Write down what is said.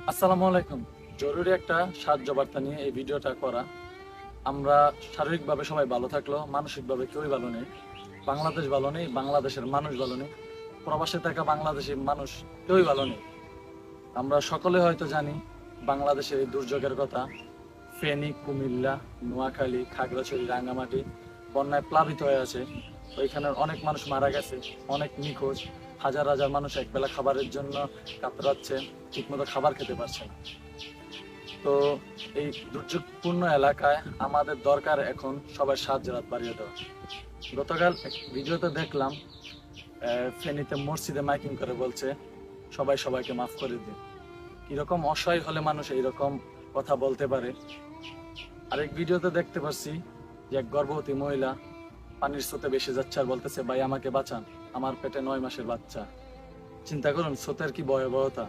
আসসালামু আলাইকুম। জরুরি একটা সাহায্য বার্তা নিয়ে এই ভিডিওটা করা। আমরা শারীরিকভাবে সবাই ভালো থাকলেও মানসিকভাবে কেউই ভালো নেই। বাংলাদেশ ভালো নেই, বাংলাদেশের মানুষ ভালো নেই, প্রবাসে থাকা বাংলাদেশি মানুষ কেউই ভালো নেই। আমরা সকলে হয়তো জানি বাংলাদেশের এই দুর্যোগের কথা। ফেনী, কুমিল্লা, নোয়াখালী, খাগড়াছড়ি, রাঙ্গামাটি বন্যায় প্লাবিত হয়ে আছে। ওইখানের অনেক মানুষ মারা গেছে, অনেক নিখোঁজ। হাজার হাজার মানুষ একবেলা খাবারের জন্য কাতরাচ্ছে, ঠিকমতো খাবার খেতে পারছে না। তো এই দুর্যোগপূর্ণ এলাকায় আমাদের দরকার এখন সবার সাহায্যের হাত বাড়িয়ে দেওয়া। গতকাল এক ভিডিওতে দেখলাম ফেনীতে মসজিদে মাইকিং করে বলছে সবাই সবাইকে মাফ করে দিন। কিরকম অসহায় হলে মানুষ এইরকম কথা বলতে পারে। আরেক ভিডিওতে দেখতে পাচ্ছি যে এক গর্ভবতী মহিলা পানির স্রোতে ভেসে যাচ্ছে আর বলতেছে, ভাই আমাকে বাঁচান, আমার পেটে 9 মাসের বাচ্চা। চিন্তা করুন স্রোতের কি ভয়াবহতা।